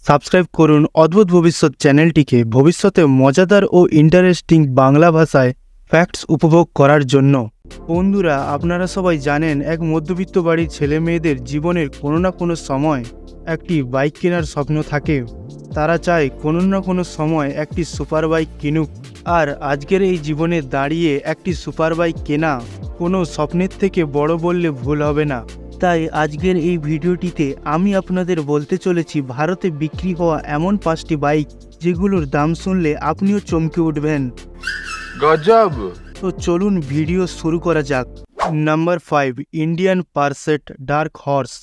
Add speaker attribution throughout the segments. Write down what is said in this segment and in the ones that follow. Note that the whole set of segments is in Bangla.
Speaker 1: সাবস্ক্রাইব করুন অদ্ভুত ভবিষ্যৎ চ্যানেলটিকে ভবিষ্যতে মজাদার ও ইন্টারেস্টিং বাংলা ভাষায় ফ্যাক্টস উপভোগ করার জন্য। বন্ধুরা, আপনারা সবাই জানেন এক মধ্যবিত্ত বাড়ির ছেলে মেয়েদের জীবনের কোনো না কোনো সময় একটি বাইক কেনার স্বপ্ন থাকে। তারা চায় কোনো না কোনো সময় একটি সুপার বাইক কিনুক। আর আজকের এই জীবনে দাঁড়িয়ে একটি সুপার বাইক কেনা কোনো স্বপ্নের থেকে বড় বললে ভুল হবে না। তাই আজকের এই ভিডিওটিতে আমি আপনাদের বলতে চলেছি ভারতে বিক্রি হওয়া এমন 5টি বাইক যেগুলোর দাম শুনলে আপনিও চমকে উঠবেন।
Speaker 2: গজব।
Speaker 1: তো চলুন ভিডিও শুরু করা যাক। নাম্বার 5, ইন্ডিয়ান পারসেট ডার্ক হর্স।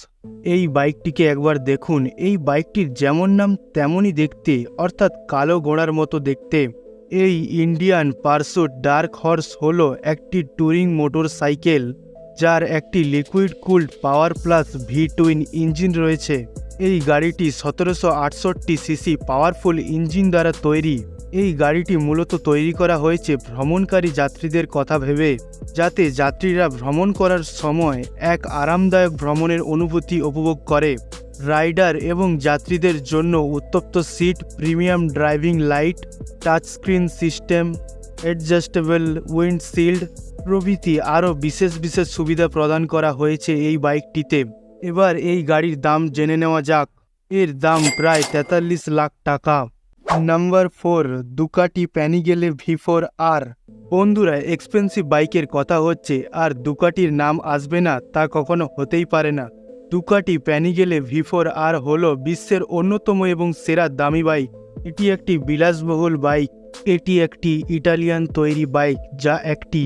Speaker 1: এই বাইকটিকে একবার দেখুন। এই বাইকটির যেমন নাম তেমনই দেখতে, অর্থাৎ কালো ঘোড়ার মতো দেখতে। এই ইন্ডিয়ান পারসুট ডার্ক হর্স হলো একটি টুরিং মোটর সাইকেল যার একটি liquid cooled power plus V twin engine রয়েছে। এই গাড়িটি 1768 সিসি পাওয়ারফুল ইঞ্জিন দ্বারা তৈরি। এই গাড়িটি মূলত তৈরি করা হয়েছে ভ্রমণকারী যাত্রীদের কথা ভেবে, যাতে যাত্রীরা ভ্রমণ করার সময় এক আরামদায়ক ভ্রমণের অনুভূতি উপভোগ করে। রাইডার এবং যাত্রীদের জন্য উত্তপ্ত seat, premium driving light, touch screen system, adjustable windshield প্রভৃতি আরও বিশেষ বিশেষ সুবিধা প্রদান করা হয়েছে এই বাইকটিতে। এবার এই গাড়ির দাম জেনে নেওয়া যাক। এর দাম প্রায় 43 লাখ টাকা। Number 4, Ducati Panigale V4R। বন্ধুরা, এক্সপেন্সিভ বাইকের কথা হচ্ছে আর দুকাটির নাম আসবে না তা কখনো হতেই পারে না। দুকাটি প্যানিগেলে V4R হলো বিশ্বের অন্যতম এবং সেরা দামি বাইক। এটি একটি বিলাসবহুল বাইক। এটি একটি ইটালিয়ান তৈরি বাইক যা একটি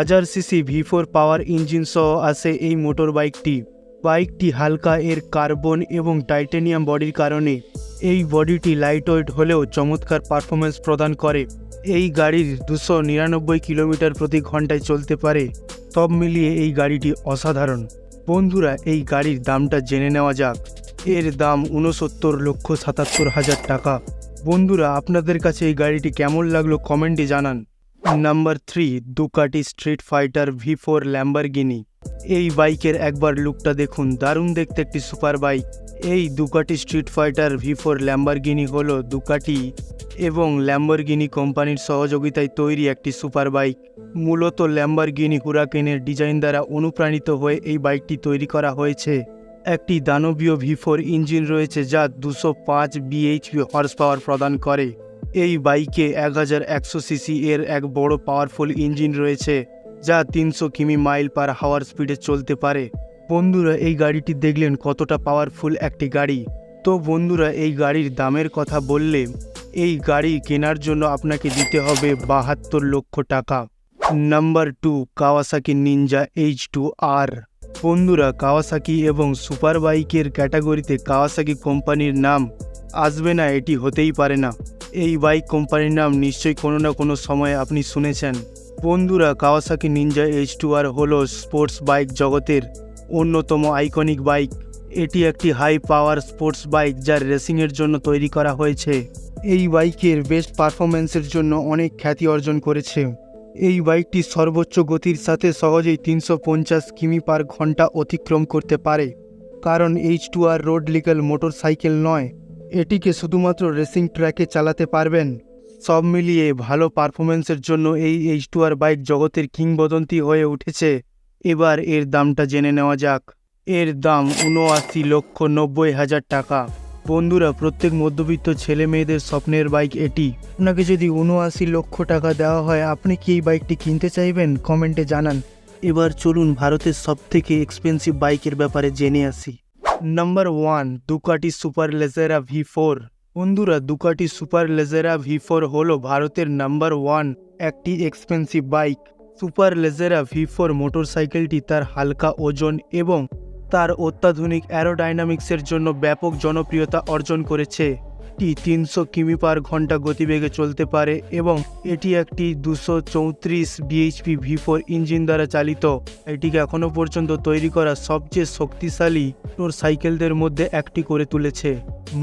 Speaker 1: 1000 সিসি V4 পাওয়ার ইঞ্জিন সহ আসে এই মোটর বাইকটি হালকা। এর কার্বন এবং টাইটানিয়াম বডির কারণে এই বডিটি লাইটওয়েট হলেও চমৎকার পারফরমেন্স প্রদান করে। এই গাড়ির 299 কিলোমিটার প্রতি ঘন্টায় চলতে পারে। সব মিলিয়ে এই গাড়িটি অসাধারণ। বন্ধুরা, এই গাড়ির দামটা জেনে নেওয়া যাক। এর দাম 69,77,000 টাকা। বন্ধুরা, আপনাদের কাছে এই গাড়িটি কেমন লাগলো কমেন্টে জানান। Number 3, দুকাটি street fighter V4 Lamborghini. এই বাইকের একবার লুকটা দেখুন, দারুণ দেখতে একটি সুপার বাইক। এই দুকাটি স্ট্রিট ফাইটার V4 ল্যাম্বরগিনি হলো দুকাটি এবং ল্যাম্বরগিনি কোম্পানির সহযোগিতায় তৈরি একটি সুপার বাইক। মূলত ল্যাম্বরগিনি হুরাকেনের ডিজাইন দ্বারা অনুপ্রাণিত হয়ে এই বাইকটি তৈরি করা হয়েছে। একটি দানবীয় V4 ইঞ্জিন রয়েছে যা 205 bhp হর্স পাওয়ার প্রদান করে। এই বাইকে 1100 সিসি এর এক বড় পাওয়ারফুল ইঞ্জিন রয়েছে যা 300 কিমি মাইল পার হাওয়ার স্পিডে চলতে পারে। বন্ধুরা, এই গাড়িটি দেখলেন কতটা পাওয়ারফুল একটি গাড়ি। তো বন্ধুরা, এই গাড়ির দামের কথা বললে এই গাড়ি কেনার জন্য আপনাকে দিতে হবে 72 লক্ষ টাকা। Number 2, Kawasaki Ninja H2R। বন্ধুরা, কাওয়াসাকি এবং সুপার বাইকের ক্যাটাগরিতে কাওয়াসাকি কোম্পানির নাম আসবে না এটি হতেই পারে না। এই বাইক কোম্পানির নাম নিশ্চয়ই কোনো না কোনো সময় আপনি শুনেছেন। বন্ধুরা, কাওয়াসাকি নিনজা H2R হলো স্পোর্টস বাইক জগতের অন্যতম আইকনিক বাইক। এটি একটি হাই পাওয়ার স্পোর্টস বাইক যা রেসিংয়ের জন্য তৈরি করা হয়েছে। এই বাইকের বেস্ট পারফরম্যান্সের জন্য অনেক খ্যাতি অর্জন করেছে। এই বাইকটি সর্বোচ্চ গতির সাথে সহজেই 350 কিমি পার ঘন্টা অতিক্রম করতে পারে। কারণ H2R road legal motor cycle নয়, এটিকে শুধুমাত্র রেসিং ট্র্যাকে চালাতে পারবেন। সব মিলিয়ে ভালো পারফরমেন্সের জন্য এই H2R বাইক জগতের কিংবদন্তি হয়ে উঠেছে। এবার এর দামটা জেনে নেওয়া যাক। এর দাম 79,90,000 টাকা। বন্ধুরা, প্রত্যেক মধ্যবিত্ত ছেলে মেয়েদের স্বপ্নের বাইক এটি। আপনাকে যদি 79 লক্ষ টাকা দেওয়া হয়, আপনি কি এই বাইকটি কিনতে চাইবেন কমেন্টে জানান। এবার চলুন ভারতের সবথেকে এক্সপেন্সিভ বাইকের ব্যাপারে জেনে আসি। Number 1, Ducati super Leggera V4। বন্ধুরা, দুকাটি সুপার লেজেরা V4 হলো ভারতের নাম্বার 1 একটি expensive bike. Super Leggera V4 মোটরসাইকেলটি তার হালকা ওজন এবং তার অত্যাধুনিক অ্যারোডাইনামিক্সের জন্য ব্যাপক জনপ্রিয়তা অর্জন করেছে। এটি 300 কিমি পার ঘন্টা গতিবেগে চলতে পারে এবং এটি একটি 234 bhp V4 ইঞ্জিন দ্বারা চালিত। এটিকে এখনও পর্যন্ত তৈরি করা সবচেয়ে শক্তিশালী মোটর সাইকেলদের মধ্যে একটি করে তুলেছে।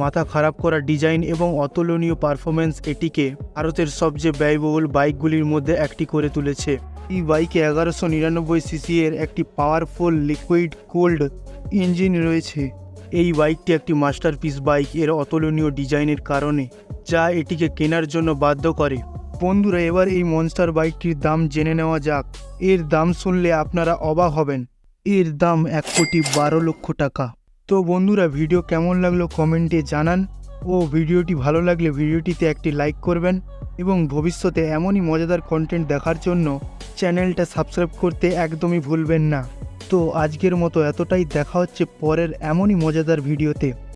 Speaker 1: মাথা খারাপ করা ডিজাইন এবং অতুলনীয় পারফরমেন্স এটিকে ভারতের সবচেয়ে ব্যয়বহুল বাইকগুলির মধ্যে একটি করে তুলেছে। এই বাইকে 1199 সিসি এর একটি পাওয়ারফুল লিকুইড কুলড ইঞ্জিন রয়েছে এই বাইকটি একটি মাস্টারপিস বাইক এর অতুলনীয় ডিজাইনের কারণে, যা এটিকে কেনার জন্য বাধ্য করে। বন্ধুরা, এবার এই মনস্টার বাইকটির দাম জেনে নেওয়া যাক। এর দাম শুনলে আপনারা অবাক হবেন। এর দাম 1,12,00,000 টাকা। তো বন্ধুরা, ভিডিও কেমন লাগলো কমেন্টে জানান, ও ভিডিওটি ভালো লাগলে ভিডিওটিতে একটি লাইক করবেন এবং ভবিষ্যতে এমনই মজাদার কন্টেন্ট দেখার জন্য চ্যানেলটা সাবস্ক্রাইব করতে একদমই ভুলবেন না। তো আজকের মতো এতটাই, দেখা হচ্ছে পরের এমনই মজাদার ভিডিওতে।